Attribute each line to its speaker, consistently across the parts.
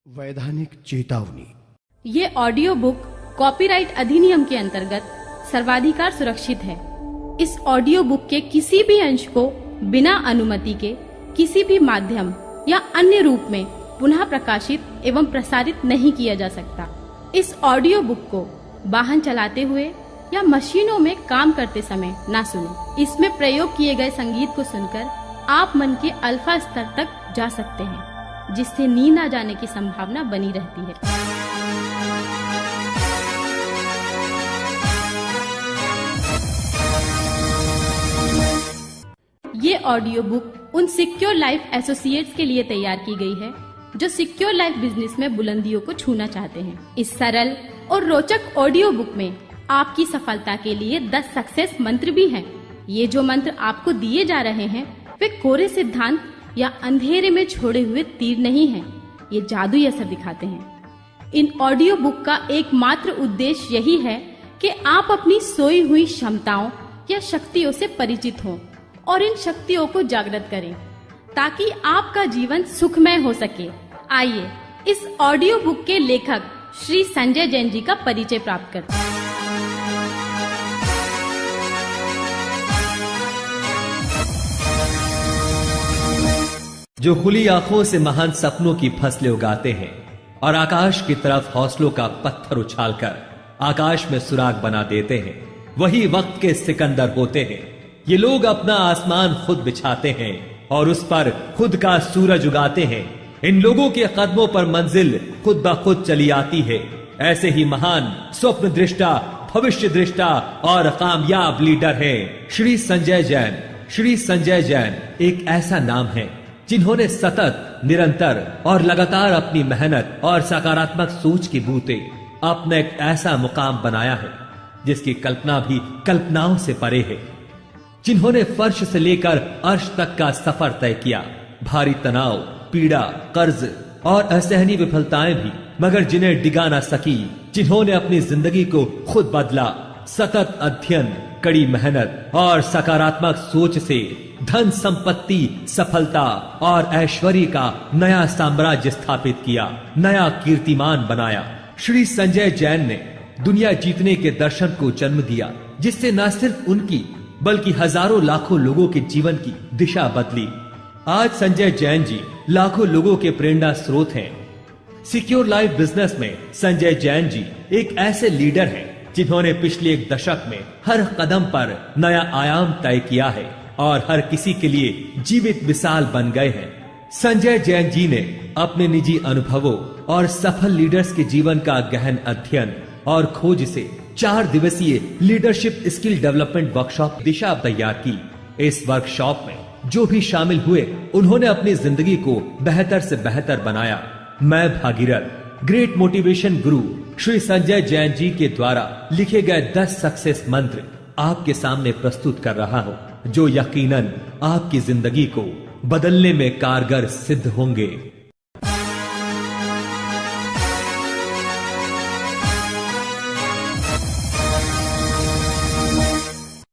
Speaker 1: वैधानिक चेतावनी।
Speaker 2: ये ऑडियो बुक कॉपीराइट अधिनियम के अंतर्गत सर्वाधिकार सुरक्षित है। इस ऑडियो बुक के किसी भी अंश को बिना अनुमति के किसी भी माध्यम या अन्य रूप में पुनः प्रकाशित एवं प्रसारित नहीं किया जा सकता। इस ऑडियो बुक को वाहन चलाते हुए या मशीनों में काम करते समय ना सुनें। इसमें प्रयोग किए गए संगीत को सुनकर आप मन के अल्फा स्तर तक जा सकते हैं, जिससे नींद आ जाने की संभावना बनी रहती है। ये ऑडियो बुक उन सिक्योर लाइफ एसोसिएट्स के लिए तैयार की गई है जो सिक्योर लाइफ बिजनेस में बुलंदियों को छूना चाहते हैं। इस सरल और रोचक ऑडियो बुक में आपकी सफलता के लिए 10 सक्सेस मंत्र भी हैं। ये जो मंत्र आपको दिए जा रहे हैं वे कोरे सिद्धांत या अंधेरे में छोड़े हुए तीर नहीं हैं। ये जादुई असर दिखाते हैं। इन ऑडियो बुक का एकमात्र उद्देश्य यही है कि आप अपनी सोई हुई क्षमताओं या शक्तियों से परिचित हों और इन शक्तियों को जागृत करें ताकि आपका जीवन सुखमय हो सके। आइए इस ऑडियो बुक के लेखक श्री संजय जैन जी का परिचय प्राप्त करते हैं।
Speaker 3: जो खुली आंखों से महान सपनों की फसलें उगाते हैं और आकाश की तरफ हौसलों का पत्थर उछालकर आकाश में सुराग बना देते हैं, वही वक्त के सिकंदर होते हैं। ये लोग अपना आसमान खुद बिछाते हैं और उस पर खुद का सूरज उगाते हैं। इन लोगों के कदमों पर मंजिल खुद ब खुद चली आती है। ऐसे ही महान स्वप्न दृष्टा, भविष्य दृष्टा और कामयाब लीडर है श्री संजय जैन। श्री संजय जैन एक ऐसा नाम है जिन्होंने सतत, निरंतर और लगातार अपनी मेहनत और सकारात्मक सोच की बूते अपना एक ऐसा मुकाम बनाया है जिसकी कल्पना भी कल्पनाओं से परे है। जिन्होंने फर्श से लेकर अर्श तक का सफर तय किया, भारी तनाव, पीड़ा, कर्ज और असहनीय विफलताएं भी, मगर जिन्हें डिगा ना सकी। जिन्होंने अपनी जिंदगी को खुद बदला। सतत अध्ययन, कड़ी मेहनत और सकारात्मक सोच से धन, संपत्ति, सफलता और ऐश्वर्य का नया साम्राज्य स्थापित किया, नया कीर्तिमान बनाया। श्री संजय जैन ने दुनिया जीतने के दर्शन को जन्म दिया, जिससे न सिर्फ उनकी बल्कि हजारों लाखों लोगों के जीवन की दिशा बदली। आज संजय जैन जी लाखों लोगों के प्रेरणा स्रोत हैं। सिक्योर लाइफ बिजनेस में संजय जैन जी एक ऐसे लीडर हैं जिन्होंने पिछले एक दशक में हर कदम पर नया आयाम तय किया है और हर किसी के लिए जीवित मिसाल बन गए हैं। संजय जैन जी ने अपने निजी अनुभवों और सफल लीडर्स के जीवन का गहन अध्ययन और खोज से 4 दिवसीय लीडरशिप स्किल डेवलपमेंट वर्कशॉप दिशा तैयार की। इस वर्कशॉप में जो भी शामिल हुए, उन्होंने अपनी जिंदगी को बेहतर से बेहतर बनाया। मैं भागीरथ ग्रेट मोटिवेशन गुरु श्री संजय जैन जी के द्वारा लिखे गए 10 सक्सेस मंत्र आपके सामने प्रस्तुत कर रहा हूं, जो यकीनन आपकी जिंदगी को बदलने में कारगर सिद्ध होंगे।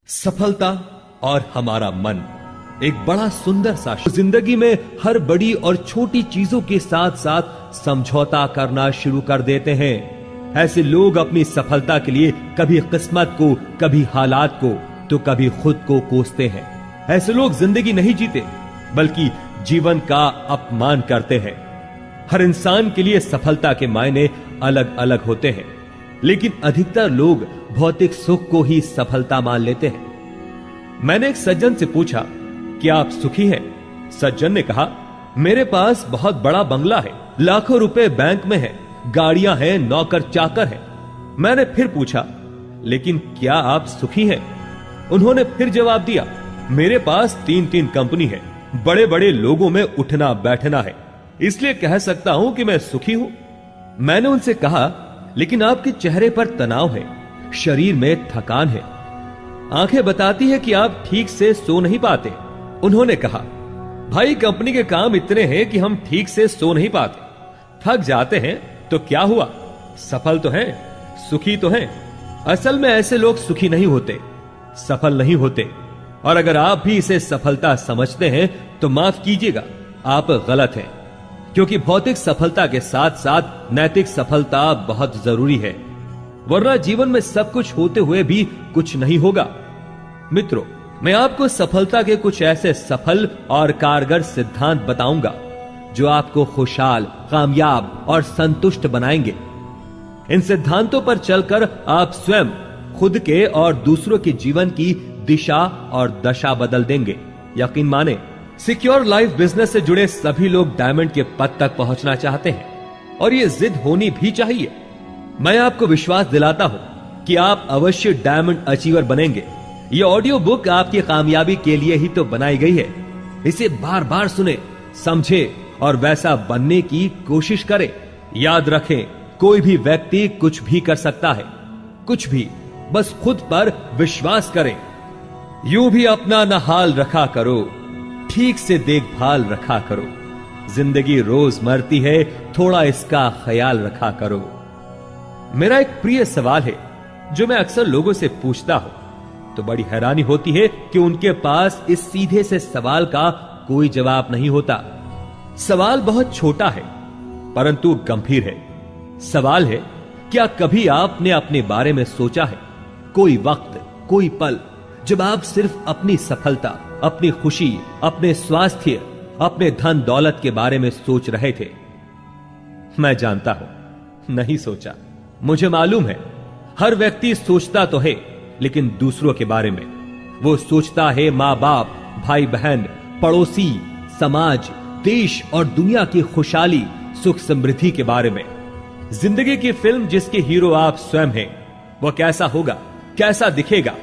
Speaker 3: सफलता और हमारा मन एक बड़ा सुंदर सा जिंदगी में हर बड़ी और छोटी चीजों के साथ साथ समझौता करना शुरू कर देते हैं। ऐसे लोग अपनी सफलता के लिए कभी किस्मत को, कभी हालात को, तो कभी खुद को कोसते हैं। ऐसे लोग जिंदगी नहीं जीते बल्कि जीवन का अपमान करते हैं। हर इंसान के लिए सफलता के मायने अलग अलग होते हैं, लेकिन अधिकतर लोग भौतिक सुख को ही सफलता मान लेते हैं। मैंने एक सज्जन से पूछा, क्या आप सुखी हैं? सज्जन ने कहा, मेरे पास बहुत बड़ा बंगला है, लाखों रुपए बैंक में है, गाड़ियां हैं, नौकर चाकर हैं। मैंने फिर पूछा, लेकिन क्या आप सुखी हैं? उन्होंने फिर जवाब दिया, मेरे पास 3 कंपनी है, बड़े बड़े लोगों में उठना बैठना है, इसलिए कह सकता हूं कि मैं सुखी हूं। मैंने उनसे कहा, लेकिन आपके चेहरे पर तनाव है, शरीर में थकान है, आंखें बताती है कि आप ठीक से सो नहीं पाते। उन्होंने कहा, भाई कंपनी के काम इतने हैं कि हम ठीक से सो नहीं पाते, थक जाते हैं, तो क्या हुआ, सफल तो हैं, सुखी तो हैं। असल में ऐसे लोग सुखी नहीं होते, सफल नहीं होते। और अगर आप भी इसे सफलता समझते हैं तो माफ कीजिएगा, आप गलत हैं। क्योंकि भौतिक सफलता के साथ साथ नैतिक सफलता बहुत जरूरी है, वरना जीवन में सब कुछ होते हुए भी कुछ नहीं होगा। मित्रों, मैं आपको सफलता के कुछ ऐसे सफल और कारगर सिद्धांत बताऊंगा जो आपको खुशहाल, कामयाब और संतुष्ट बनाएंगे। इन सिद्धांतों पर चलकर आप स्वयं, खुद के और दूसरों के जीवन की दिशा और दशा बदल देंगे। यकीन माने, सिक्योर लाइफ बिजनेस से जुड़े सभी लोग डायमंड के पद तक पहुंचना चाहते हैं और ये जिद होनी भी चाहिए। मैं आपको विश्वास दिलाता हूं कि आप अवश्य डायमंड अचीवर बनेंगे। ये ऑडियो बुक आपकी कामयाबी के लिए ही तो बनाई गई है। इसे बार बार सुने, समझे और वैसा बनने की कोशिश करें। याद रखें, कोई भी व्यक्ति कुछ भी कर सकता है, कुछ भी, बस खुद पर विश्वास करें। यूं भी अपना न हाल रखा करो, ठीक से देखभाल रखा करो। जिंदगी रोज मरती है, थोड़ा इसका ख्याल रखा करो। मेरा एक प्रिय सवाल है जो मैं अक्सर लोगों से पूछता हूं, तो बड़ी हैरानी होती है कि उनके पास इस सीधे से सवाल का कोई जवाब नहीं होता। सवाल बहुत छोटा है परंतु गंभीर है। सवाल है, क्या कभी आपने अपने बारे में सोचा है, कोई वक्त, कोई पल जब आप सिर्फ अपनी सफलता, अपनी खुशी, अपने स्वास्थ्य, अपने धन दौलत के बारे में सोच रहे थे? मैं जानता हूं, नहीं सोचा। मुझे मालूम है, हर व्यक्ति सोचता तो है, लेकिन दूसरों के बारे में। वो सोचता है मां बाप, भाई बहन, पड़ोसी, समाज, देश और दुनिया की खुशहाली, सुख समृद्धि के बारे में। जिंदगी की फिल्म जिसके हीरो आप स्वयं हैं, वो कैसा होगा, कैसा दिखेगा,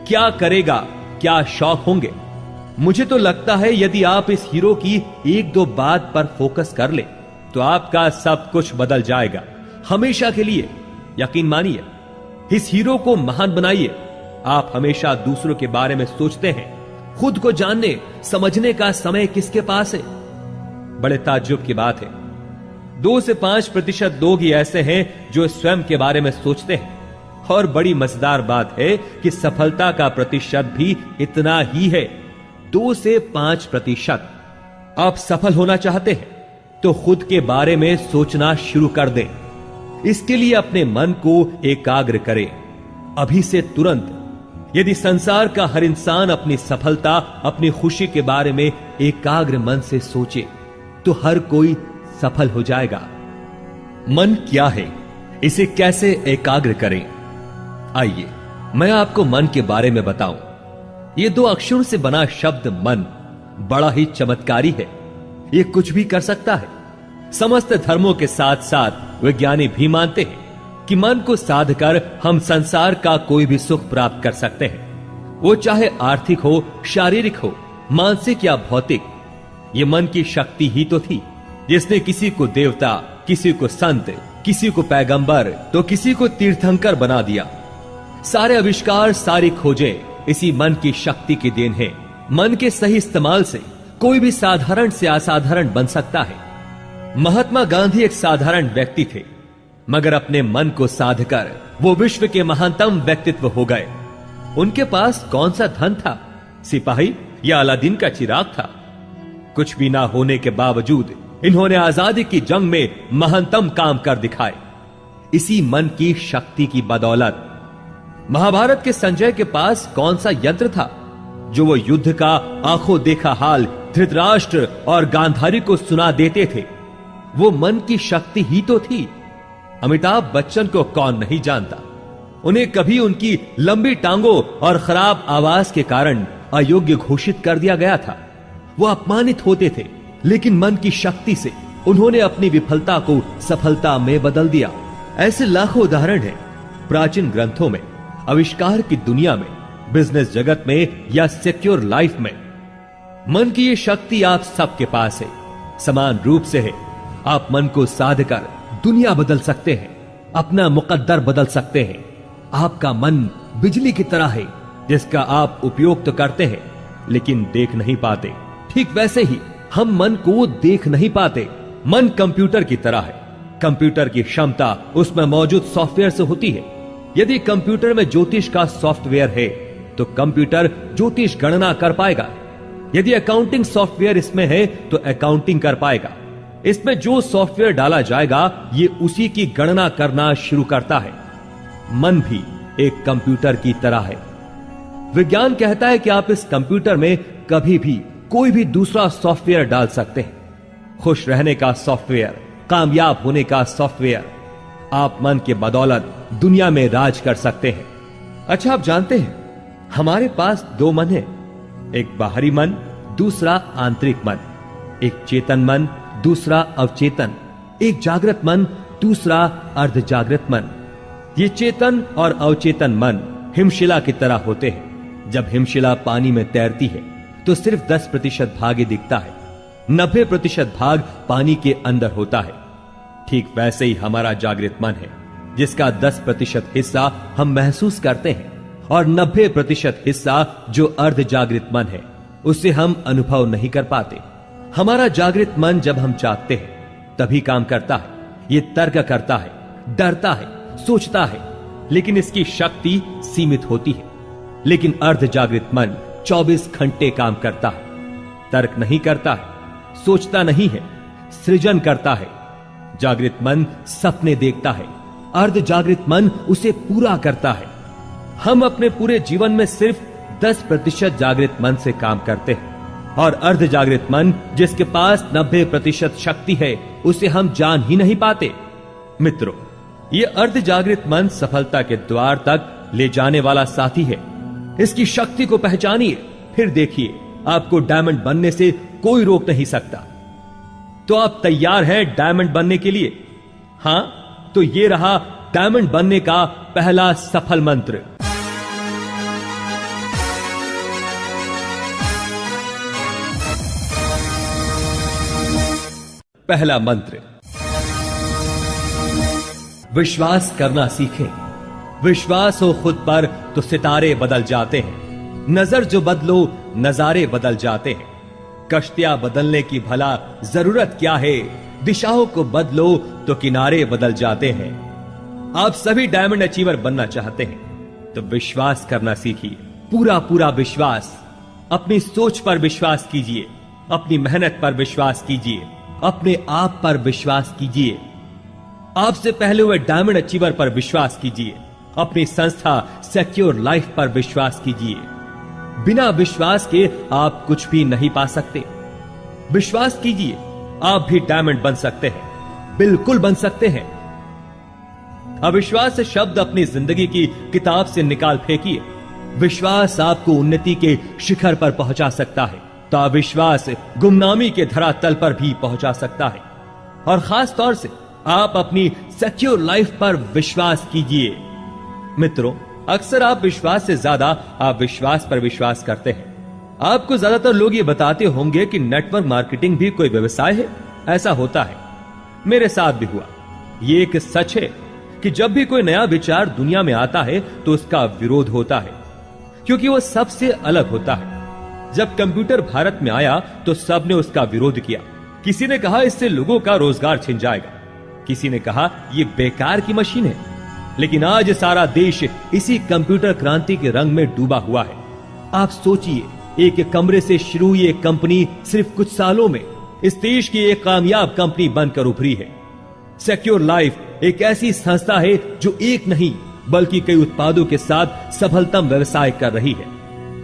Speaker 3: क्या करेगा, क्या शौक होंगे। मुझे तो लगता है यदि आप इस हीरो की एक दो बात पर फोकस कर ले तो आपका सब कुछ बदल जाएगा, हमेशा के लिए। यकीन मानिए, इस हीरो को महान बनाइए। आप हमेशा दूसरों के बारे में सोचते हैं, खुद को जानने समझने का समय किसके पास है? बड़े ताज्जुब की बात है, 2 से 5% लोग ही ऐसे हैं जो स्वयं के बारे में सोचते हैं। और बड़ी मजेदार बात है कि सफलता का प्रतिशत भी इतना ही है, 2 से 5%। आप सफल होना चाहते हैं तो खुद के बारे में सोचना शुरू कर दें। इसके लिए अपने मन को एकाग्र करें, अभी से तुरंत। यदि संसार का हर इंसान अपनी सफलता, अपनी खुशी के बारे में एकाग्र मन से सोचे तो हर कोई सफल हो जाएगा। मन क्या है, इसे कैसे एकाग्र करें? आइए मैं आपको मन के बारे में बताऊं। ये 2 अक्षरों से बना शब्द मन बड़ा ही चमत्कारी है। ये कुछ भी कर सकता है। समस्त धर्मों के साथ साथ विज्ञानी भी मानते हैं कि मन को साध कर हम संसार का कोई भी सुख प्राप्त कर सकते हैं, वो चाहे आर्थिक हो, शारीरिक हो, मानसिक या भौतिक। ये मन की शक्ति ही तो थी जिसने किसी को देवता, किसी को संत, किसी को पैगंबर तो किसी को तीर्थंकर बना दिया। सारे आविष्कार, सारी खोजें इसी मन की शक्ति की देन है। मन के सही इस्तेमाल से कोई भी साधारण से असाधारण बन सकता है। महात्मा गांधी एक साधारण व्यक्ति थे, मगर अपने मन को साधकर वो विश्व के महानतम व्यक्तित्व हो गए। उनके पास कौन सा धन था, सिपाही या अलादीन का चिराग था? कुछ भी ना होने के बावजूद इन्होंने आजादी की जंग में महानतम काम कर दिखाए, इसी मन की शक्ति की बदौलत। महाभारत के संजय के पास कौन सा यंत्र था जो वो युद्ध का आंखों देखा हाल धृतराष्ट्र और गांधारी को सुना देते थे? वो मन की शक्ति ही तो थी। अमिताभ बच्चन को कौन नहीं जानता। उन्हें कभी उनकी लंबी टांगों और खराब आवाज के कारण अयोग्य घोषित कर दिया गया था। वो अपमानित होते थे, लेकिन मन की शक्ति से उन्होंने अपनी विफलता को सफलता में बदल दिया। ऐसे लाखों उदाहरण हैं प्राचीन ग्रंथों में, आविष्कार की दुनिया में, बिजनेस जगत में या सिक्योर लाइफ में। मन की ये शक्ति आप सबके पास है, समान रूप से है। आप मन को साधकर दुनिया बदल सकते हैं, अपना मुकद्दर बदल सकते हैं। आपका मन बिजली की तरह है जिसका आप उपयोग तो करते हैं लेकिन देख नहीं पाते। ठीक वैसे ही हम मन को देख नहीं पाते। मन कंप्यूटर की तरह है। कंप्यूटर की क्षमता उसमें मौजूद सॉफ्टवेयर से होती है। यदि कंप्यूटर में ज्योतिष का सॉफ्टवेयर है तो कंप्यूटर ज्योतिष गणना कर पाएगा। यदि अकाउंटिंग सॉफ्टवेयर इसमें है तो अकाउंटिंग कर पाएगा। इसमें जो सॉफ्टवेयर डाला जाएगा ये उसी की गणना करना शुरू करता है। मन भी एक कंप्यूटर की तरह है। विज्ञान कहता है कि आप इस कंप्यूटर में कभी भी कोई भी दूसरा सॉफ्टवेयर डाल सकते हैं। खुश रहने का सॉफ्टवेयर, कामयाब होने का सॉफ्टवेयर। आप मन के बदौलत दुनिया में राज कर सकते हैं। अच्छा, आप जानते हैं हमारे पास दो मन है, एक बाहरी मन, दूसरा आंतरिक मन। एक चेतन मन, दूसरा अवचेतन। एक जागृत मन, दूसरा अर्ध जागृत मन। ये चेतन और अवचेतन मन हिमशिला की तरह होते हैं। जब हिमशिला पानी में तैरती है तो सिर्फ 10% भाग ही दिखता है, 90% भाग पानी के अंदर होता है। ठीक वैसे ही हमारा जागृत मन है, जिसका 10% हिस्सा हम महसूस करते हैं और 90% हिस्सा जो अर्ध जागृत मन है उसे हम अनुभव नहीं कर पाते। हमारा जागृत मन जब हम चाहते हैं तभी काम करता है। ये तर्क करता है, डरता है, सोचता है, लेकिन इसकी शक्ति सीमित होती है। लेकिन अर्ध जागृत मन 24 घंटे काम करता है, तर्क नहीं करता है, सोचता नहीं है, सृजन करता है। जागृत मन सपने देखता है, अर्ध जागृत मन उसे पूरा करता है। हम अपने पूरे जीवन में सिर्फ 10% जागृत मन से काम करते हैं और अर्ध जागृत मन जिसके पास 90% शक्ति है उसे हम जान ही नहीं पाते। मित्रों, ये अर्ध जागृत मन सफलता के द्वार तक ले जाने वाला साथी है। इसकी शक्ति को पहचानिए, फिर देखिए आपको डायमंड बनने से कोई रोक नहीं सकता। तो आप तैयार हैं डायमंड बनने के लिए? हां, तो ये रहा डायमंड बनने का पहला सफल मंत्र। पहला मंत्र, विश्वास करना सीखें। विश्वास हो खुद पर तो सितारे बदल जाते हैं। नजर जो बदलो नजारे बदल जाते हैं। कश्तियां बदलने की भला जरूरत क्या है, दिशाओं को बदलो तो किनारे बदल जाते हैं। आप सभी डायमंड अचीवर बनना चाहते हैं तो विश्वास करना सीखिए, पूरा पूरा विश्वास। अपनी सोच पर विश्वास कीजिए, अपनी मेहनत पर विश्वास कीजिए, अपने आप पर विश्वास कीजिए। आपसे पहले हुए डायमंड अचीवर पर विश्वास कीजिए, अपनी संस्था सिक्योर लाइफ पर विश्वास कीजिए। बिना विश्वास के आप कुछ भी नहीं पा सकते। विश्वास कीजिए, आप भी डायमंड बन सकते हैं, बिल्कुल बन सकते हैं। अविश्वास शब्द अपनी जिंदगी की किताब से निकाल फेंकिए। विश्वास आपको उन्नति के शिखर पर पहुंचा सकता है, तो अविश्वास गुमनामी के धरातल पर भी पहुंचा सकता है। और खास तौर से आप अपनी सिक्योर लाइफ पर विश्वास कीजिए। मित्रों, अक्सर आप विश्वास से ज्यादा आप विश्वास पर विश्वास करते हैं। आपको ज्यादातर लोग ये बताते होंगे कि नेटवर्क मार्केटिंग भी कोई व्यवसाय है। ऐसा होता है, मेरे साथ भी हुआ। ये एक सच है कि जब भी कोई नया विचार दुनिया में आता है तो उसका विरोध होता है, क्योंकि वो सबसे अलग होता है। जब कंप्यूटर भारत में आया तो सबने उसका विरोध किया। किसी ने कहा इससे लोगों का रोजगार छिन जाएगा, किसी ने कहा ये बेकार की मशीन है। लेकिन आज सारा देश इसी कंप्यूटर क्रांति के रंग में डूबा हुआ है। आप सोचिए, एक कमरे से शुरू ये कंपनी सिर्फ कुछ सालों में इस देश की एक कामयाब कंपनी बनकर उभरी है। सिक्योर लाइफ एक ऐसी संस्था है जो एक नहीं बल्कि कई उत्पादों के साथ सफलतम व्यवसाय कर रही है।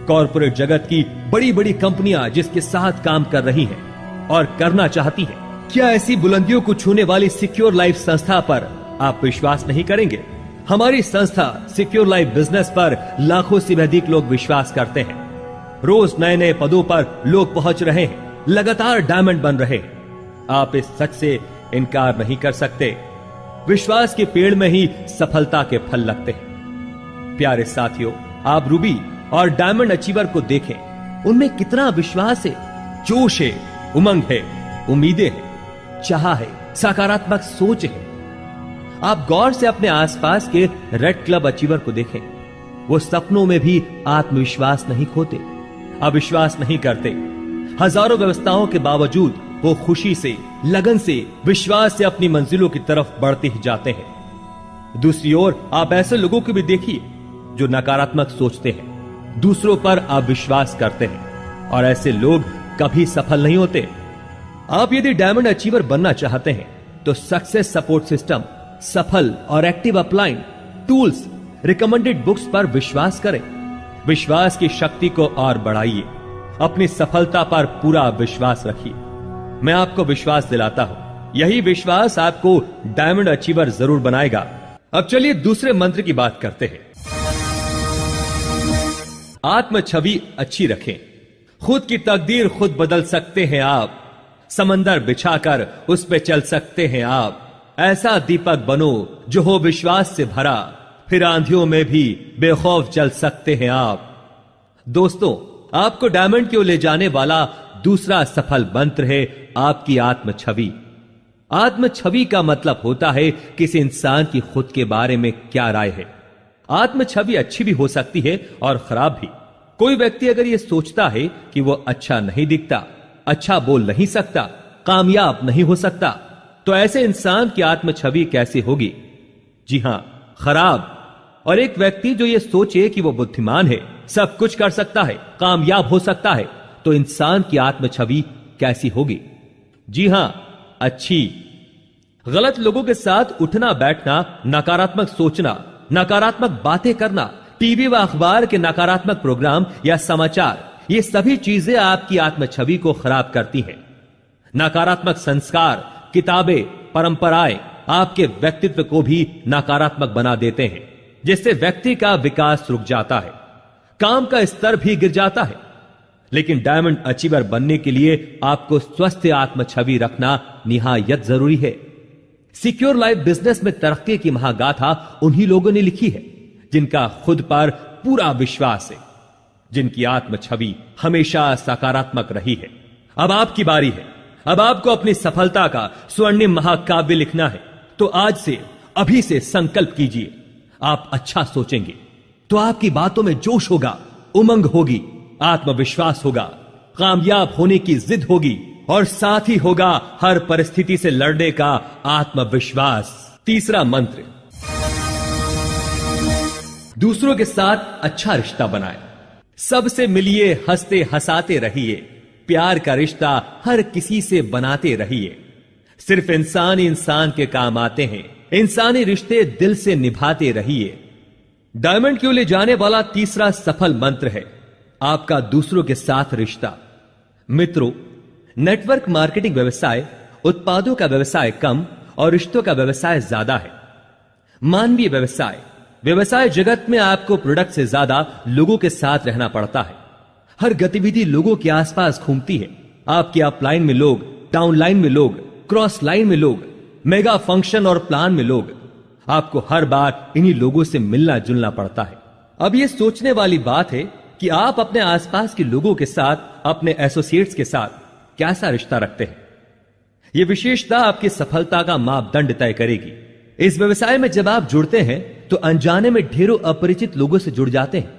Speaker 3: कॉर्पोरेट जगत की बड़ी बड़ी कंपनियां जिसके साथ काम कर रही हैं और करना चाहती हैं, क्या ऐसी बुलंदियों को छूने वाली सिक्योर लाइफ संस्था पर आप विश्वास नहीं करेंगे? हमारी संस्था सिक्योर लाइफ बिजनेस पर लाखों से अधिक लोग विश्वास करते हैं। रोज नए नए पदों पर लोग पहुंच रहे हैं, लगातार डायमंड बन रहे हैं। आप इस सच से इनकार नहीं कर सकते। विश्वास के पेड़ में ही सफलता के फल लगते हैं। प्यारे साथियों, आप रूबी और डायमंड अचीवर को देखें, उनमें कितना विश्वास है, जोश है, उमंग है, उम्मीदें हैं, चाह है, सकारात्मक सोच है। आप गौर से अपने आसपास के रेड क्लब अचीवर को देखें, वो सपनों में भी आत्मविश्वास नहीं खोते, अविश्वास नहीं करते। हजारों व्यवस्थाओं के बावजूद वो खुशी से, लगन से, विश्वास से अपनी मंजिलों की तरफ बढ़ते ही जाते हैं। दूसरी ओर आप ऐसे लोगों को भी देखिए जो नकारात्मक सोचते हैं, दूसरों पर अविश्वास करते हैं, और ऐसे लोग कभी सफल नहीं होते। आप यदि डायमंड अचीवर बनना चाहते हैं तो सक्सेस सपोर्ट सिस्टम, सफल और active upline, tools, recommended books पर विश्वास करें। विश्वास की शक्ति को और बढ़ाइए। अपनी सफलता पर पूरा विश्वास रखिए। मैं आपको विश्वास दिलाता हूं, यही विश्वास आपको डायमंड अचीवर जरूर बनाएगा। अब चलिए दूसरे मंत्र की बात करते हैं। आत्म छवि अच्छी रखें। खुद की तकदीर खुद बदल सकते हैं आप। समंदर बिछाकर उस पे चल सकते हैं आप। ऐसा दीपक बनो जो हो विश्वास से भरा, फिर आंधियों में भी बेखौफ चल सकते हैं आप। दोस्तों, आपको डायमंड की ओर ले जाने वाला दूसरा सफल मंत्र है आपकी आत्म छवि। आत्म छवि का मतलब होता है किसी इंसान की खुद के बारे में क्या राय है। आत्म छवि अच्छी भी हो सकती है और खराब भी। कोई व्यक्ति अगर यह सोचता है कि वो अच्छा नहीं दिखता, अच्छा बोल नहीं सकता, कामयाब नहीं हो सकता, तो ऐसे इंसान की आत्म छवि कैसी होगी? जी हां, खराब। और एक व्यक्ति जो ये सोचे कि वो बुद्धिमान है, सब कुछ कर सकता है, कामयाब हो सकता है, तो इंसान की आत्म छवि कैसी होगी? जी हां, अच्छी। गलत लोगों के साथ उठना बैठना, नकारात्मक सोचना, नकारात्मक बातें करना, टीवी व अखबार के नकारात्मक प्रोग्राम या समाचार, ये सभी चीजें आपकी आत्म छवि को खराब करती हैं। नकारात्मक संस्कार, किताबें, परंपराएं आपके व्यक्तित्व को भी नकारात्मक बना देते हैं, जिससे व्यक्ति का विकास रुक जाता है, काम का स्तर भी गिर जाता है। लेकिन डायमंड अचीवर बनने के लिए आपको स्वस्थ आत्म छवि रखना निहायत जरूरी है। सिक्योर लाइफ बिजनेस में तरक्की की महागाथा उन्हीं लोगों ने लिखी है जिनका खुद पर पूरा विश्वास है, जिनकी आत्म छवि हमेशा सकारात्मक रही है। अब आपकी बारी है। अब आपको अपनी सफलता का स्वर्णिम महाकाव्य लिखना है। तो आज से, अभी से संकल्प कीजिए। आप अच्छा सोचेंगे तो आपकी बातों में जोश होगा, उमंग होगी, आत्मविश्वास होगा, कामयाब होने की जिद होगी और साथ ही होगा हर परिस्थिति से लड़ने का आत्मविश्वास। तीसरा मंत्र, दूसरों के साथ अच्छा रिश्ता बनाएं। सबसे मिलिए, हंसते हंसाते रहिए। प्यार का रिश्ता हर किसी से बनाते रहिए। सिर्फ इंसान ही इंसान के काम आते हैं। इंसानी रिश्ते दिल से निभाते रहिए। डायमंड की ओर ले जाने वाला तीसरा सफल मंत्र है आपका दूसरों के साथ रिश्ता। मित्रों, नेटवर्क मार्केटिंग व्यवसाय, उत्पादों का व्यवसाय कम और रिश्तों का व्यवसाय ज्यादा है। मानवीय व्यवसाय जगत में आपको प्रोडक्ट से ज्यादा लोगों के साथ रहना पड़ता है। हर गतिविधि लोगों के आसपास घूमती है। आपके अपलाइन में लोग, डाउनलाइन में लोग, क्रॉस लाइन में लोग, मेगा फंक्शन और प्लान में लोग। आपको हर बार इन्हीं लोगों से मिलना जुलना पड़ता है। अब यह सोचने वाली बात है कि आप अपने आसपास के लोगों के साथ, अपने एसोसिएट्स के साथ कैसा रिश्ता रखते हैं। यह विशेषता आपकी सफलता का मापदंड तय करेगी। इस व्यवसाय में जब आप जुड़ते हैं तो अनजाने में ढेरों अपरिचित लोगों से जुड़ जाते हैं।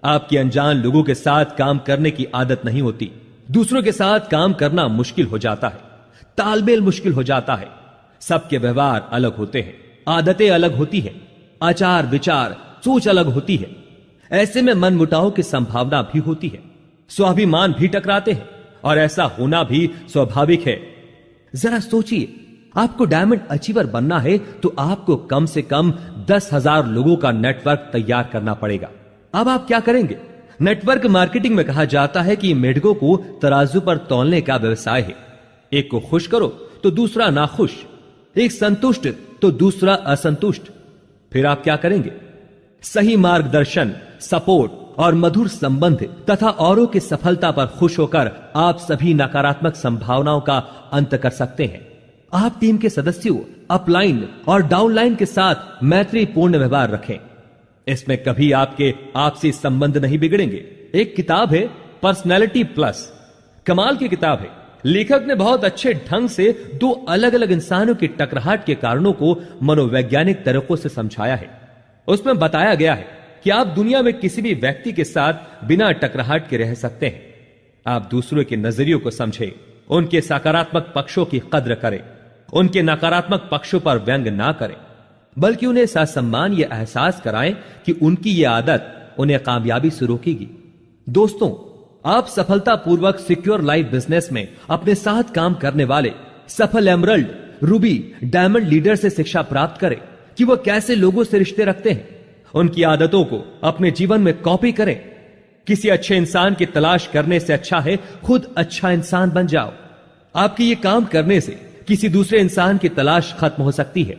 Speaker 3: आपकी अनजान लोगों के साथ काम करने की आदत नहीं होती। दूसरों के साथ काम करना मुश्किल हो जाता है, तालमेल मुश्किल हो जाता है। सबके व्यवहार अलग होते हैं, आदतें अलग होती हैं, आचार विचार सोच अलग होती है। ऐसे में मनमुटाव की संभावना भी होती है, स्वाभिमान भी टकराते हैं और ऐसा होना भी स्वाभाविक है। जरा सोचिए, आपको डायमंड अचीवर बनना है तो आपको कम से कम 10,000 लोगों का नेटवर्क तैयार करना पड़ेगा। अब आप क्या करेंगे? नेटवर्क मार्केटिंग में कहा जाता है कि मेढकों को तराजू पर तौलने का व्यवसाय है। एक को खुश करो तो दूसरा नाखुश, एक संतुष्ट तो दूसरा असंतुष्ट। फिर आप क्या करेंगे? सही मार्गदर्शन, सपोर्ट और मधुर संबंध तथा औरों की सफलता पर खुश होकर आप सभी नकारात्मक संभावनाओं का अंत कर सकते हैं। आप टीम के सदस्यों, अपलाइन और डाउनलाइन के साथ मैत्रीपूर्ण व्यवहार रखें। इसमें कभी आपके आपसी संबंध नहीं बिगड़ेंगे। एक किताब है पर्सनैलिटी प्लस, कमाल की किताब है। लेखक ने बहुत अच्छे ढंग से दो अलग अलग इंसानों की टकराहट के कारणों को मनोवैज्ञानिक तरीकों से समझाया है। उसमें बताया गया है कि आप दुनिया में किसी भी व्यक्ति के साथ बिना टकराहट के रह सकते हैं। आप दूसरों के नजरियों को समझें, उनके सकारात्मक पक्षों की कद्र करें, उनके नकारात्मक पक्षों पर व्यंग ना करें, बल्कि उन्हें ससम्मान यह एहसास कराएं कि उनकी यह आदत उन्हें कामयाबी से रोकेगी। दोस्तों, आप सफलतापूर्वक सिक्योर लाइफ बिजनेस में अपने साथ काम करने वाले सफल एमरल्ड, रूबी, डायमंड लीडर से शिक्षा प्राप्त करें कि वह कैसे लोगों से रिश्ते रखते हैं। उनकी आदतों को अपने जीवन में कॉपी करें। किसी अच्छे इंसान की तलाश करने से अच्छा है खुद अच्छा इंसान बन जाओ। आपकी ये काम करने से किसी दूसरे इंसान की तलाश खत्म हो सकती है।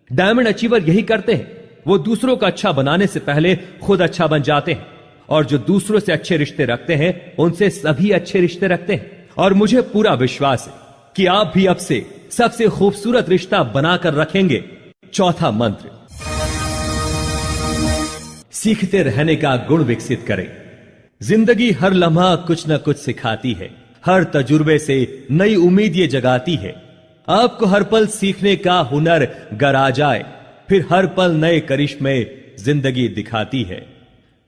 Speaker 3: डायमंड अचीवर यही करते हैं, वो दूसरों का अच्छा बनाने से पहले खुद अच्छा बन जाते हैं, और जो दूसरों से अच्छे रिश्ते रखते हैं उनसे सभी अच्छे रिश्ते रखते हैं। और मुझे पूरा विश्वास है कि आप भी अब से सबसे खूबसूरत रिश्ता बनाकर रखेंगे। चौथा मंत्र, सीखते रहने का गुण विकसित करें। जिंदगी हर लम्हा कुछ न कुछ सिखाती है, हर तजुर्बे से नई उम्मीद ये जगाती है। आपको हर पल सीखने का हुनर गर आ जाए, फिर हर पल नए करिश्मे जिंदगी दिखाती है।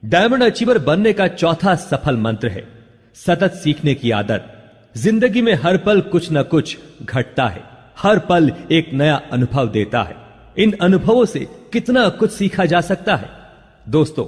Speaker 3: डायमंड अचीवर बनने का चौथा सफल मंत्र है सतत सीखने की आदत। जिंदगी में हर पल कुछ न कुछ घटता है, हर पल एक नया अनुभव देता है। इन अनुभवों से कितना कुछ सीखा जा सकता है। दोस्तों,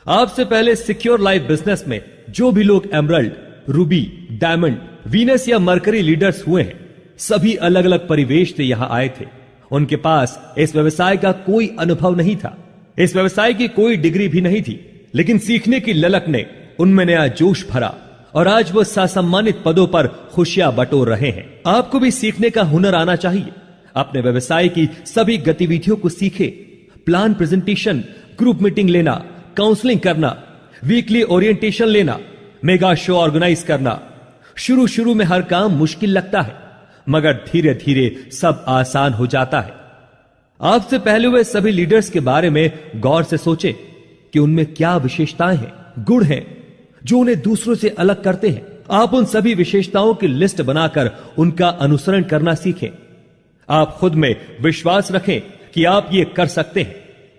Speaker 3: आपसे पहले सिक्योर लाइफ बिजनेस में जो भी लोग एमरल्ड, रूबी, डायमंड, वीनस या मरकरी लीडर्स हुए हैं, सभी अलग अलग परिवेश से यहां आए थे। उनके पास इस व्यवसाय का कोई अनुभव नहीं था, इस व्यवसाय की कोई डिग्री भी नहीं थी, लेकिन सीखने की ललक ने उनमें नया जोश भरा और आज वो ससम्मानित पदों पर खुशियां बटोर रहे हैं। आपको भी सीखने का हुनर आना चाहिए। अपने व्यवसाय की सभी गतिविधियों को सीखे। प्लान प्रेजेंटेशन, ग्रुप मीटिंग लेना, काउंसलिंग करना, वीकली ओरिएंटेशन लेना, मेगा शो ऑर्गेनाइज करना। शुरू में हर काम मुश्किल लगता है, मगर धीरे धीरे सब आसान हो जाता है। आपसे पहले हुए सभी लीडर्स के बारे में गौर से सोचें कि उनमें क्या विशेषताएं हैं, गुण हैं जो उन्हें दूसरों से अलग करते हैं। आप उन सभी विशेषताओं की लिस्ट बनाकर उनका अनुसरण करना सीखें। आप खुद में विश्वास रखें कि आप ये कर सकते हैं।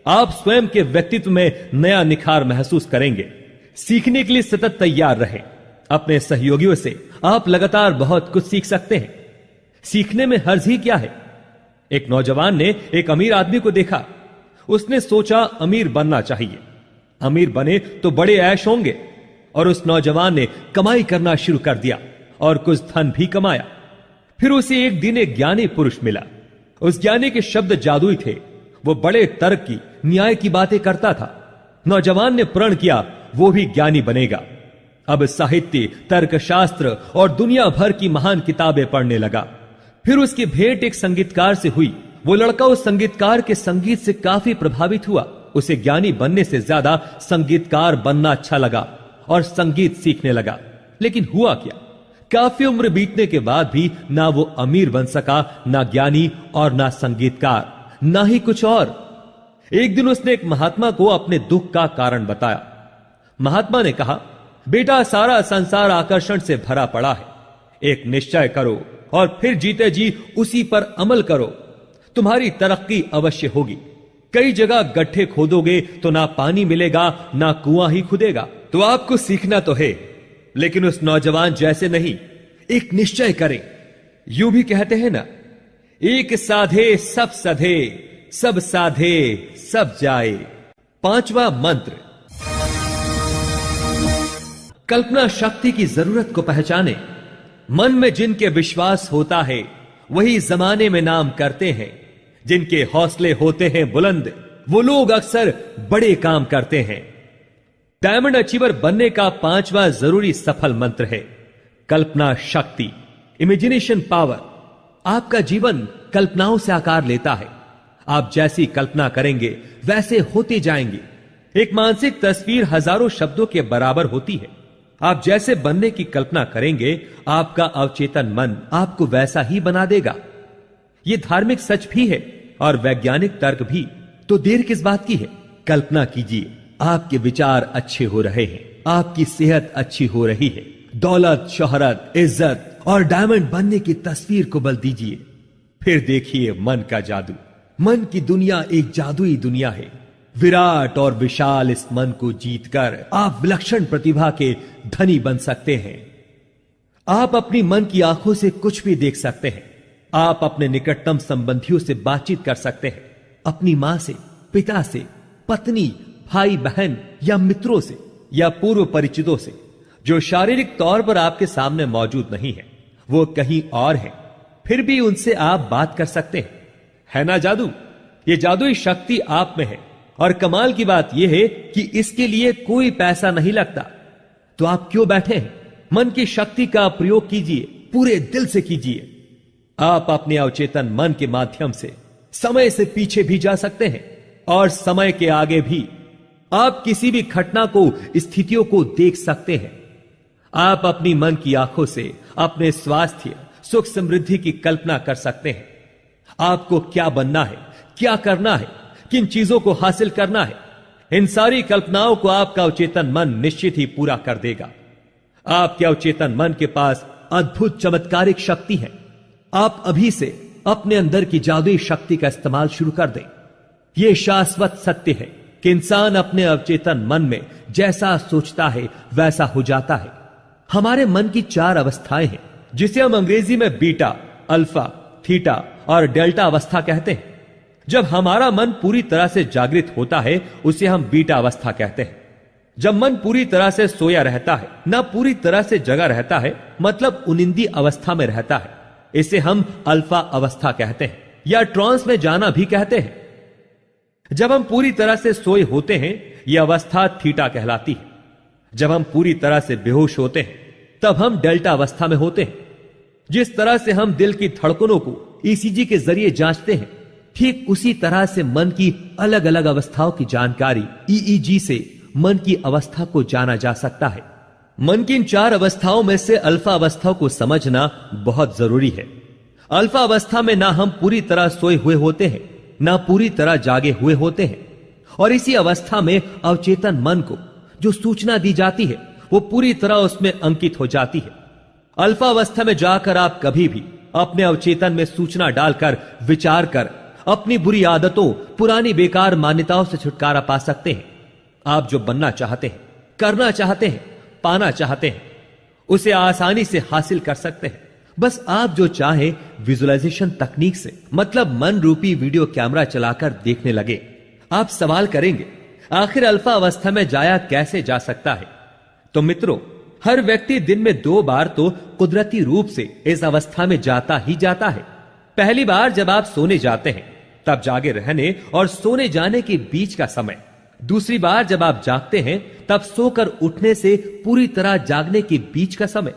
Speaker 3: आप स्वयं के व्यक्तित्व में नया निखार महसूस करेंगे। सीखने के लिए सतत तैयार रहें। अपने सहयोगियों से आप लगातार बहुत कुछ सीख सकते हैं। सीखने में हर्ज ही क्या है। एक नौजवान ने एक अमीर आदमी को देखा। उसने सोचा अमीर बनना चाहिए, अमीर बने तो बड़े ऐश होंगे, और उस नौजवान ने कमाई करना शुरू कर दिया और कुछ धन भी कमाया। फिर उसे एक दिन एक ज्ञानी पुरुष मिला। उस ज्ञानी के शब्द जादुई थे। वो बड़े तर्क की, न्याय की बातें करता था। नौजवान ने प्रण किया वो भी ज्ञानी बनेगा। अब साहित्य, तर्कशास्त्र और दुनिया भर की महान किताबें पढ़ने लगा। फिर उसकी भेंट एक संगीतकार से हुई। वो लड़का उस संगीतकार के संगीत से काफी प्रभावित हुआ। उसे ज्ञानी बनने से ज्यादा संगीतकार बनना अच्छा लगा और संगीत सीखने लगा। लेकिन हुआ क्या, काफी उम्र बीतने के बाद भी ना वो अमीर बन सका, ना ज्ञानी और ना संगीतकार, ना ही कुछ और। एक दिन उसने एक महात्मा को अपने दुख का कारण बताया। महात्मा ने कहा, बेटा, सारा संसार आकर्षण से भरा पड़ा है। एक निश्चय करो और फिर जीते जी उसी पर अमल करो। तुम्हारी तरक्की अवश्य होगी। कई जगह गड्ढे खोदोगे तो ना पानी मिलेगा, ना कुआं ही खुदेगा। तो आपको सीखना तो है, लेकिन उस नौजवान जैसे नहीं। एक निश्चय करें। यूं भी कहते हैं ना, एक साधे सब सधे, सब साधे सब जाए। पांचवा मंत्र, कल्पना शक्ति की जरूरत को पहचाने। मन में जिनके विश्वास होता है वही जमाने में नाम करते हैं। जिनके हौसले होते हैं बुलंद, वो लोग अक्सर बड़े काम करते हैं। डायमंड अचीवर बनने का पांचवा जरूरी सफल मंत्र है कल्पना शक्ति, इमेजिनेशन पावर। आपका जीवन कल्पनाओं से आकार लेता है। आप जैसी कल्पना करेंगे वैसे होते जाएंगे। एक मानसिक तस्वीर हजारों शब्दों के बराबर होती है। आप जैसे बनने की कल्पना करेंगे, आपका अवचेतन मन आपको वैसा ही बना देगा। यह धार्मिक सच भी है और वैज्ञानिक तर्क भी। तो देर किस बात की है, कल्पना कीजिए आपके विचार अच्छे हो रहे हैं, आपकी सेहत अच्छी हो रही है। दौलत, शोहरत, इज्जत और डायमंड बनने की तस्वीर को बल दीजिए। फिर देखिए मन का जादू। मन की दुनिया एक जादुई दुनिया है। विराट और विशाल इस मन को जीतकर आप विलक्षण प्रतिभा के धनी बन सकते हैं। आप अपनी मन की आंखों से कुछ भी देख सकते हैं। आप अपने निकटतम संबंधियों से बातचीत कर सकते हैं। अपनी मां से, पिता से, पत्नी, भाई बहन या मित्रों से या पूर्व परिचितों से। जो शारीरिक तौर पर आपके सामने मौजूद नहीं है, वो कहीं और है, फिर भी उनसे आप बात कर सकते हैं। है ना जादू? ये जादुई शक्ति आप में है, और कमाल की बात यह है कि इसके लिए कोई पैसा नहीं लगता। तो आप क्यों बैठे हैं? मन की शक्ति का प्रयोग कीजिए, पूरे दिल से कीजिए। आप अपने अवचेतन मन के माध्यम से समय से पीछे भी जा सकते हैं और समय के आगे भी। आप किसी भी घटना को, स्थितियों को देख सकते हैं। आप अपनी मन की आंखों से अपने स्वास्थ्य, सुख, समृद्धि की कल्पना कर सकते हैं। आपको क्या बनना है, क्या करना है, किन चीजों को हासिल करना है, इन सारी कल्पनाओं को आपका अवचेतन मन निश्चित ही पूरा कर देगा। आपके अवचेतन मन के पास अद्भुत चमत्कारिक शक्ति है। आप अभी से अपने अंदर की जादुई शक्ति का इस्तेमाल शुरू कर दें। यह शाश्वत सत्य है कि इंसान अपने अवचेतन मन में जैसा सोचता है वैसा हो जाता है। हमारे मन की 4 अवस्थाएं हैं, जिसे हम अंग्रेजी में बीटा, अल्फा, थीटा और डेल्टा अवस्था कहते हैं। जब हमारा मन पूरी तरह से जागृत होता है, उसे हम बीटा अवस्था कहते हैं। जब मन पूरी तरह से सोया रहता है, ना पूरी तरह से जगा रहता है, मतलब उनिंदी अवस्था में रहता है, इसे हम अल्फा अवस्था कहते हैं, या ट्रांस में जाना भी कहते हैं। जब हम पूरी तरह से सोए होते हैं, यह अवस्था थीटा कहलाती है। जब हम पूरी तरह से बेहोश होते हैं, तब हम डेल्टा अवस्था में होते हैं। जिस तरह से हम दिल की धड़कनों को ईसीजी के जरिए जांचते हैं, ठीक उसी तरह से मन की अलग अलग अवस्थाओं की जानकारी ईईजी से मन की अवस्था को जाना जा सकता है। मन की इन 4 अवस्थाओं में से अल्फा अवस्था को समझना बहुत जरूरी है। अल्फा अवस्था में ना हम पूरी तरह सोए हुए होते हैं, ना पूरी तरह जागे हुए होते हैं, और इसी अवस्था में अवचेतन मन को जो सूचना दी जाती है, वो पूरी तरह उसमें अंकित हो जाती है। अल्फा अवस्था में जाकर आप कभी भी अपने अवचेतन में सूचना डालकर, विचार कर अपनी बुरी आदतों, पुरानी बेकार मान्यताओं से छुटकारा पा सकते हैं। आप जो बनना चाहते हैं, करना चाहते हैं, पाना चाहते हैं, उसे आसानी से हासिल कर सकते हैं। बस आप जो चाहें विजुअलाइजेशन तकनीक से, मतलब मन रूपी वीडियो कैमरा चलाकर देखने लगे। आप सवाल करेंगे, आखिर अल्फा अवस्था में जाया कैसे जा सकता है? तो मित्रों, हर व्यक्ति दिन में 2 बार तो कुदरती रूप से इस अवस्था में जाता ही जाता है। पहली बार जब आप सोने जाते हैं, तब जागे रहने और सोने जाने के बीच का समय। दूसरी बार जब आप जागते हैं, तब सोकर उठने से पूरी तरह जागने के बीच का समय।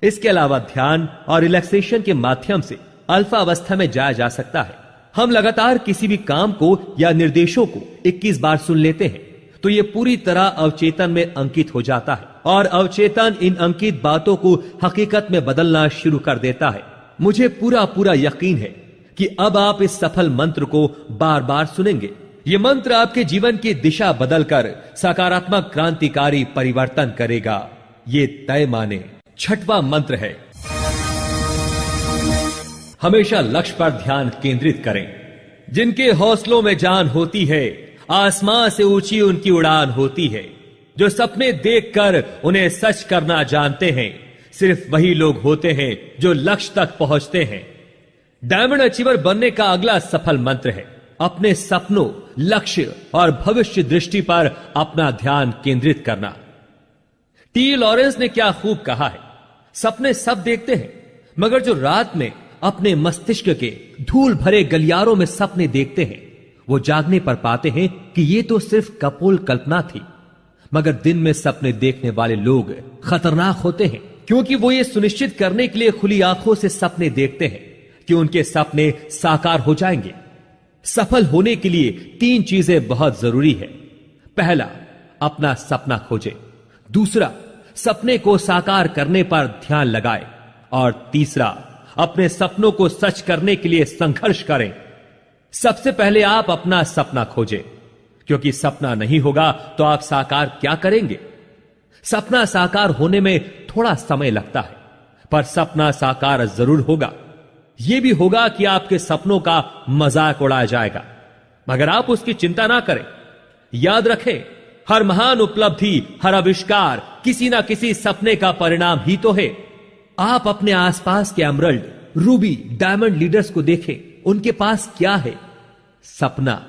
Speaker 3: इसके अलावा ध्यान और रिलैक्सेशन के माध्यम से अल्फा अवस्था में जाया जा सकता है। हम लगातार किसी भी काम को या निर्देशों को 21 बार सुन लेते हैं, तो यह पूरी तरह अवचेतन में अंकित हो जाता है, और अवचेतन इन अंकित बातों को हकीकत में बदलना शुरू कर देता है। मुझे पूरा यकीन है कि अब आप इस सफल मंत्र को बार बार सुनेंगे। यह मंत्र आपके जीवन की दिशा बदलकर सकारात्मक क्रांतिकारी परिवर्तन करेगा, ये तय माने। 6वां मंत्र है, हमेशा लक्ष्य पर ध्यान केंद्रित करें। जिनके हौसलों में जान होती है, आसमां से ऊंची उनकी उड़ान होती है। जो सपने देखकर उन्हें सच करना जानते हैं, सिर्फ वही लोग होते हैं जो लक्ष्य तक पहुंचते हैं। डायमंड अचीवर बनने का अगला सफल मंत्र है, अपने सपनों, लक्ष्य और भविष्य दृष्टि पर अपना ध्यान केंद्रित करना। टी लॉरेंस ने क्या खूब कहा है, सपने सब देखते हैं, मगर जो रात में अपने मस्तिष्क के धूल भरे गलियारों में सपने देखते हैं, वो जागने पर पाते हैं कि ये तो सिर्फ कपोल कल्पना थी। मगर दिन में सपने देखने वाले लोग खतरनाक होते हैं, क्योंकि वो ये सुनिश्चित करने के लिए खुली आंखों से सपने देखते हैं कि उनके सपने साकार हो जाएंगे। सफल होने के लिए 3 चीजें बहुत जरूरी है। पहला, अपना सपना खोजें। दूसरा, सपने को साकार करने पर ध्यान लगाए। और तीसरा, अपने सपनों को सच करने के लिए संघर्ष करें। सबसे पहले आप अपना सपना खोजें, क्योंकि सपना नहीं होगा तो आप साकार क्या करेंगे? सपना साकार होने में थोड़ा समय लगता है, पर सपना साकार जरूर होगा। यह भी होगा कि आपके सपनों का मजाक उड़ाया जाएगा, मगर आप उसकी चिंता ना करें। याद रखें, हर महान उपलब्धि, हर आविष्कार किसी ना किसी सपने का परिणाम ही तो है। आप अपने आसपास के एमरल्ड, रूबी, डायमंड लीडर्स को देखें, उनके पास क्या है? सपना।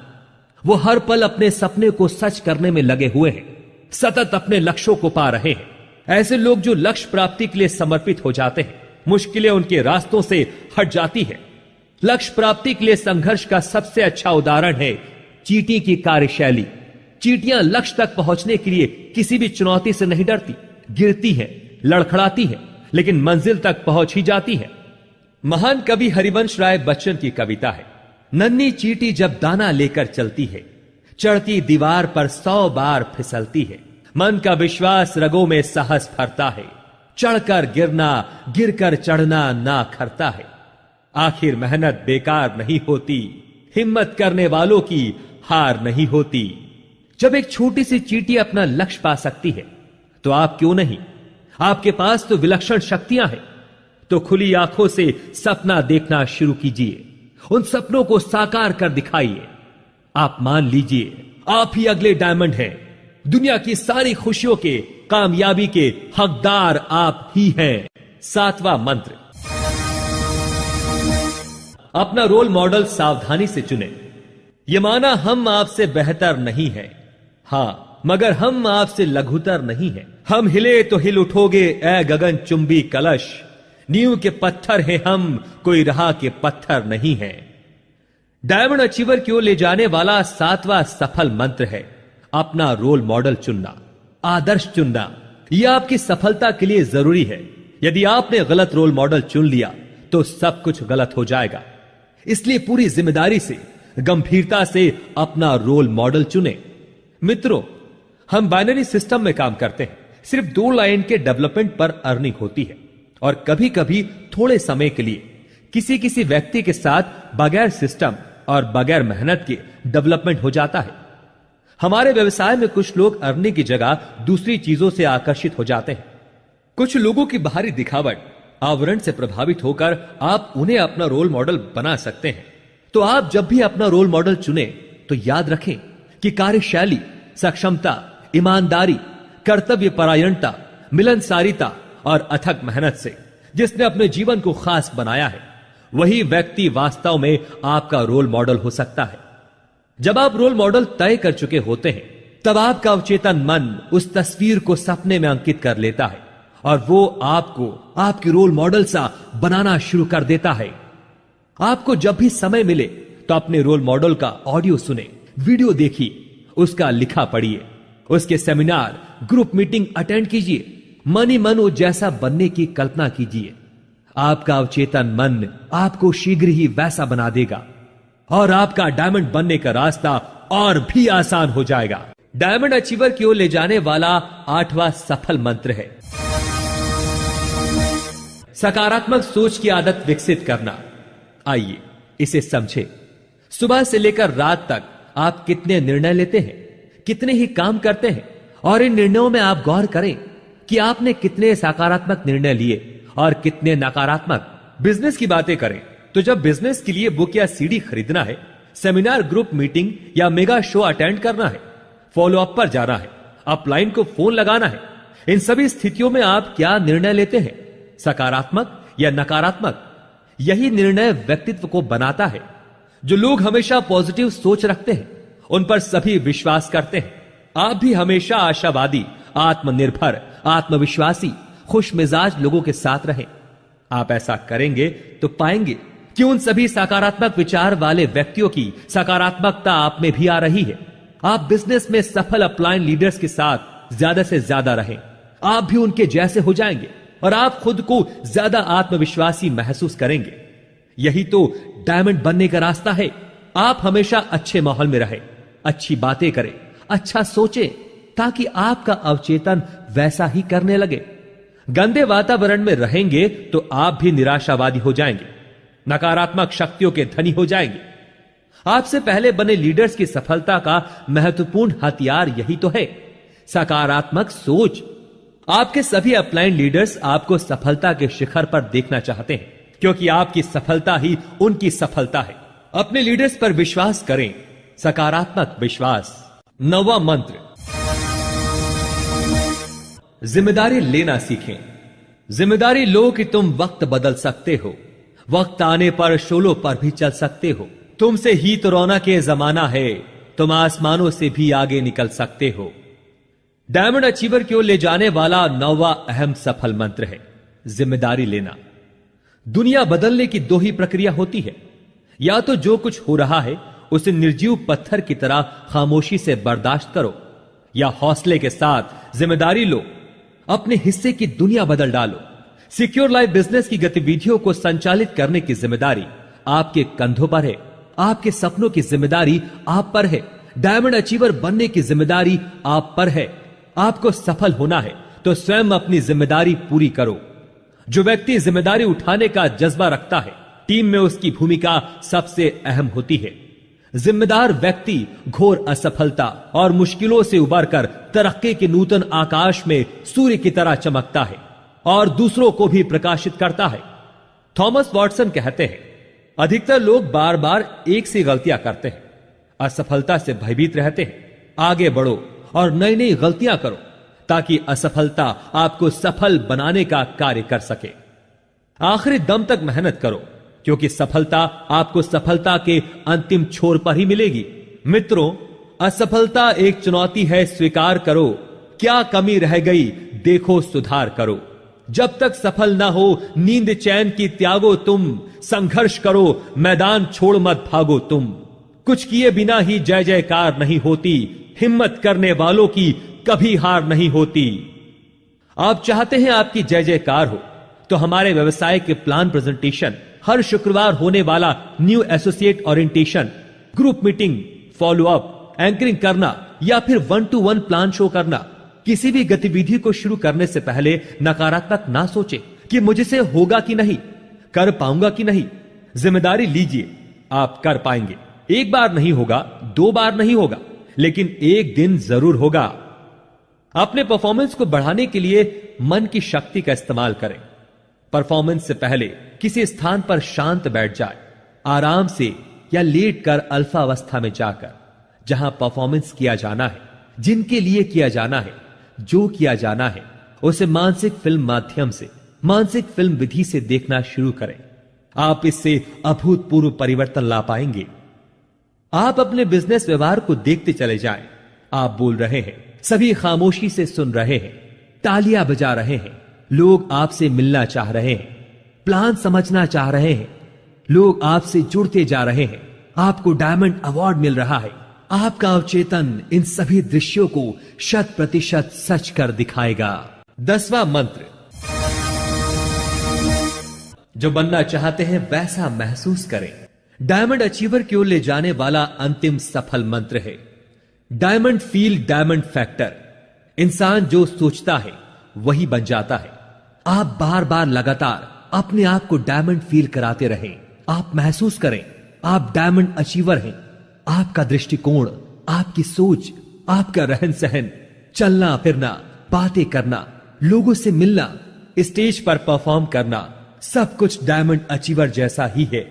Speaker 3: वो हर पल अपने सपने को सच करने में लगे हुए हैं, सतत अपने लक्ष्यों को पा रहे हैं। ऐसे लोग जो लक्ष्य प्राप्ति के लिए समर्पित हो जाते हैं, मुश्किलें उनके रास्तों से हट जाती है। लक्ष्य प्राप्ति के लिए संघर्ष का सबसे अच्छा उदाहरण है चींटी की कार्यशैली। चींटियां लक्ष्य तक पहुंचने के लिए किसी भी चुनौती से नहीं डरती, गिरती है, लड़खड़ाती है, लेकिन मंजिल तक पहुंच ही जाती है। महान कवि हरिवंश राय बच्चन की कविता है, नन्ही चींटी जब दाना लेकर चलती है, चढ़ती दीवार पर 100 बार फिसलती है। मन का विश्वास रगों में साहस भरता है, चढ़कर गिरना, गिरकर चढ़ना ना खरता है। आखिर मेहनत बेकार नहीं होती, हिम्मत करने वालों की हार नहीं होती। जब एक छोटी सी चींटी अपना लक्ष्य पा सकती है, तो आप क्यों नहीं? आपके पास तो विलक्षण शक्तियां हैं। तो खुली आंखों से सपना देखना शुरू कीजिए, उन सपनों को साकार कर दिखाइए। आप मान लीजिए, आप ही अगले डायमंड हैं। दुनिया की सारी खुशियों के, कामयाबी के हकदार आप ही हैं। 7वां मंत्र, अपना रोल मॉडल सावधानी से चुनें। यह माना हम आपसे बेहतर नहीं हैं, हां, मगर हम आपसे लघुतर नहीं हैं। हम हिले तो हिल उठोगे ए गगन चुंबी कलश। नींव के पत्थर हैं हम, कोई राह के पत्थर नहीं हैं। डायमंड अचीवर की ओर ले जाने वाला 7वां सफल मंत्र है अपना रोल मॉडल चुनना, आदर्श चुनना। यह आपकी सफलता के लिए जरूरी है। यदि आपने गलत रोल मॉडल चुन लिया तो सब कुछ गलत हो जाएगा। इसलिए पूरी जिम्मेदारी से, गंभीरता से अपना रोल मॉडल चुने। मित्रों, हम बाइनरी सिस्टम में काम करते हैं। सिर्फ 2 लाइन के डेवलपमेंट पर अर्निंग होती है, और कभी कभी थोड़े समय के लिए किसी किसी व्यक्ति के साथ बगैर सिस्टम और बगैर मेहनत के डेवलपमेंट हो जाता है। हमारे व्यवसाय में कुछ लोग अर्निंग की जगह दूसरी चीजों से आकर्षित हो जाते हैं। कुछ लोगों की बाहरी दिखावट, आवरण से प्रभावित होकर आप उन्हें अपना रोल मॉडल बना सकते हैं। तो आप जब भी अपना रोल मॉडल चुने तो याद रखें कि कार्यशैली, सक्षमता, ईमानदारी, कर्तव्य परायणता, मिलनसारिता और अथक मेहनत से जिसने अपने जीवन को खास बनाया है, वही व्यक्ति वास्तव में आपका रोल मॉडल हो सकता है। जब आप रोल मॉडल तय कर चुके होते हैं, तब आपका अवचेतन मन उस तस्वीर को सपने में अंकित कर लेता है और वो आपको आपके रोल मॉडल सा बनाना शुरू कर देता है। आपको जब भी समय मिले तो अपने रोल मॉडल का ऑडियो सुने, वीडियो देखिए, उसका लिखा पढ़िए, उसके सेमिनार, ग्रुप मीटिंग अटेंड कीजिए, मन ही मन वो जैसा बनने की कल्पना कीजिए। आपका अवचेतन मन आपको शीघ्र ही वैसा बना देगा और आपका डायमंड बनने का रास्ता और भी आसान हो जाएगा। डायमंड अचीवर की ओर ले जाने वाला 8वां सफल मंत्र है सकारात्मक सोच की आदत विकसित करना। आइए इसे समझे। सुबह से लेकर रात तक आप कितने निर्णय लेते हैं, कितने ही काम करते हैं, और इन निर्णयों में आप गौर करें कि आपने कितने सकारात्मक निर्णय लिए और कितने नकारात्मक। बिजनेस की बातें करें तो जब बिजनेस के लिए बुक या सीडी खरीदना है, सेमिनार, ग्रुप मीटिंग या मेगा शो अटेंड करना है, फॉलो अप पर जाना है, अपलाइन को फोन लगाना है, इन सभी स्थितियों में आप क्या निर्णय लेते हैं, सकारात्मक या नकारात्मक? यही निर्णय व्यक्तित्व को बनाता है। जो लोग हमेशा पॉजिटिव सोच रखते हैं, उन पर सभी विश्वास करते हैं। आप भी हमेशा आशावादी, आत्मनिर्भर, आत्मविश्वासी, खुश मिजाज लोगों के साथ रहें। आप ऐसा करेंगे तो पाएंगे कि उन सभी सकारात्मक विचार वाले व्यक्तियों की सकारात्मकता आप में भी आ रही है। आप बिजनेस में सफल अपलाइन लीडर्स के साथ ज्यादा से ज्यादा रहें। आप भी उनके जैसे हो जाएंगे और आप खुद को ज्यादा आत्मविश्वासी महसूस करेंगे। यही तो डायमंड बनने का रास्ता है। आप हमेशा अच्छे माहौल में रहें, अच्छी बातें करें, अच्छा सोचें, ताकि आपका अवचेतन वैसा ही करने लगे। गंदे वातावरण में रहेंगे तो आप भी निराशावादी हो जाएंगे, नकारात्मक शक्तियों के धनी हो जाएंगे। आपसे पहले बने लीडर्स की सफलता का महत्वपूर्ण हथियार यही तो है, सकारात्मक सोच। आपके सभी अपलाइन लीडर्स आपको सफलता के शिखर पर देखना चाहते हैं, क्योंकि आपकी सफलता ही उनकी सफलता है। अपने लीडर्स पर विश्वास करें, सकारात्मक विश्वास। 9वां मंत्र, जिम्मेदारी लेना सीखें। जिम्मेदारी लो कि तुम वक्त बदल सकते हो, वक्त आने पर शोलों पर भी चल सकते हो। तुमसे ही तो रौनक के जमाना है, तुम आसमानों से भी आगे निकल सकते हो। डायमंड अचीवर की ओर ले जाने वाला 9वां अहम सफल मंत्र है जिम्मेदारी लेना। दुनिया बदलने की दो ही प्रक्रिया होती है, या तो जो कुछ हो रहा है उसे निर्जीव पत्थर की तरह खामोशी से बर्दाश्त करो, या हौसले के साथ जिम्मेदारी लो, अपने हिस्से की दुनिया बदल डालो। सिक्योर लाइफ बिजनेस की गतिविधियों को संचालित करने की जिम्मेदारी आपके कंधों पर है। आपके सपनों की जिम्मेदारी आप पर है। डायमंड अचीवर बनने की जिम्मेदारी आप पर है। आपको सफल होना है तो स्वयं अपनी जिम्मेदारी पूरी करो। जो व्यक्ति जिम्मेदारी उठाने का जज्बा रखता है, टीम में उसकी भूमिका सबसे अहम होती है। जिम्मेदार व्यक्ति घोर असफलता और मुश्किलों से उबरकर तरक्की के नूतन आकाश में सूर्य की तरह चमकता है और दूसरों को भी प्रकाशित करता है। थॉमस वॉटसन कहते हैं, अधिकतर लोग बार बार एक सी गलतियां करते हैं, असफलता से भयभीत रहते हैं। आगे बढ़ो और नई नई गलतियां करो ताकि असफलता आपको सफल बनाने का कार्य कर सके। आखिरी दम तक मेहनत करो, क्योंकि सफलता आपको सफलता के अंतिम छोर पर ही मिलेगी। मित्रों, असफलता एक चुनौती है, स्वीकार करो। क्या कमी रह गई, देखो सुधार करो। जब तक सफल ना हो नींद चैन की त्यागो तुम, संघर्ष करो मैदान छोड़ मत भागो तुम। कुछ किए बिना ही जय जयकार नहीं होती, हिम्मत करने वालों की कभी हार नहीं होती। आप चाहते हैं आपकी जय जयकार हो, तो हमारे व्यवसाय के प्लान प्रेजेंटेशन, हर शुक्रवार होने वाला new associate orientation, group meeting, follow up, anchoring करना या फिर 1-to-1 प्लान शो करना, किसी भी गतिविधि को शुरू करने से पहले नकारात्मक ना सोचे कि मुझसे होगा कि नहीं, कर पाऊंगा कि नहीं। जिम्मेदारी लीजिए, आप कर पाएंगे। एक बार नहीं होगा, 2 बार नहीं होगा, लेकिन एक दिन जरूर होगा। अपने परफॉर्मेंस को बढ़ाने के लिए मन की शक्ति का इस्तेमाल करें। परफॉर्मेंस से पहले किसी स्थान पर शांत बैठ जाए, आराम से या लेट कर अल्फा अवस्था में जाकर, जहां परफॉर्मेंस किया जाना है, जिनके लिए किया जाना है, जो किया जाना है, उसे मानसिक फिल्म माध्यम से, मानसिक फिल्म विधि से देखना शुरू करें। आप इससे अभूतपूर्व परिवर्तन ला पाएंगे। आप अपने बिजनेस व्यवहार को देखते चले जाएं। आप बोल रहे हैं, सभी खामोशी से सुन रहे हैं, तालियां बजा रहे हैं, लोग आपसे मिलना चाह रहे हैं, प्लान समझना चाह रहे हैं, लोग आपसे जुड़ते जा रहे हैं, आपको डायमंड अवार्ड मिल रहा है। आपका अवचेतन इन सभी दृश्यों को 100% सच कर दिखाएगा। 10वां मंत्र, जो बनना चाहते हैं वैसा महसूस करें। डायमंड अचीवर की ओर ले जाने वाला अंतिम सफल मंत्र है डायमंड फील डायमंड फैक्टर। इंसान जो सोचता है वही बन जाता है। आप बार बार लगातार अपने आप को डायमंड फील कराते रहें। आप महसूस करें आप डायमंड अचीवर हैं। आपका दृष्टिकोण, आपकी सोच, आपका रहन सहन, चलना फिरना, बातें करना, लोगों से मिलना, स्टेज पर परफॉर्म करना, सब कुछ डायमंड अचीवर जैसा ही है।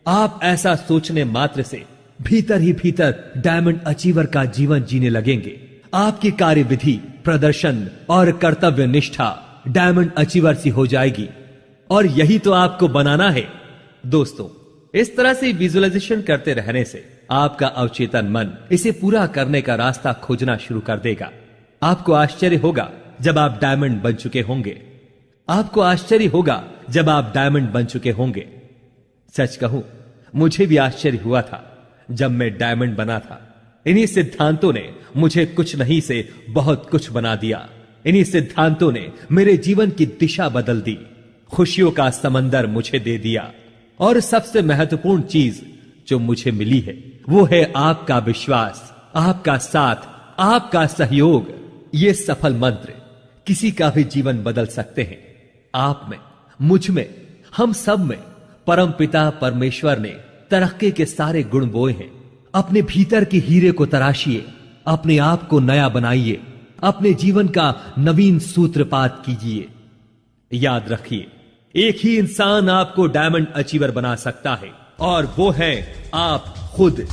Speaker 3: आप ऐसा सोचने मात्र से भीतर ही भीतर डायमंड अचीवर का जीवन जीने लगेंगे। आपकी कार्यविधि, प्रदर्शन और कर्तव्य निष्ठा डायमंड अचीवर सी हो जाएगी। और यही तो आपको बनाना है। दोस्तों, इस तरह से विजुअलाइजेशन करते रहने से आपका अवचेतन मन इसे पूरा करने का रास्ता खोजना शुरू कर देगा। आपको आश्चर्य होगा जब आप डायमंड बन चुके होंगे। आपको आश्चर्य होगा जब आप डायमंड बन चुके होंगे। सच कहूं, मुझे भी आश्चर्य हुआ था जब मैं डायमंड बना था। इन्हीं सिद्धांतों ने मुझे कुछ नहीं से बहुत कुछ बना दिया। इन्हीं सिद्धांतों ने मेरे जीवन की दिशा बदल दी, खुशियों का समंदर मुझे दे दिया। और सबसे महत्वपूर्ण चीज जो मुझे मिली है वो है आपका विश्वास, आपका साथ, आपका सहयोग। ये सफल मंत्र किसी का भी जीवन बदल सकते हैं। आप में, मुझ में, हम सब में परमपिता परमेश्वर ने तरक्की के सारे गुण बोए हैं। अपने भीतर के हीरे को तराशिए, अपने आप को नया बनाइए, अपने जीवन का नवीन सूत्रपात कीजिए। याद रखिए, एक ही इंसान आपको डायमंड अचीवर बना सकता है और वो है आप खुद।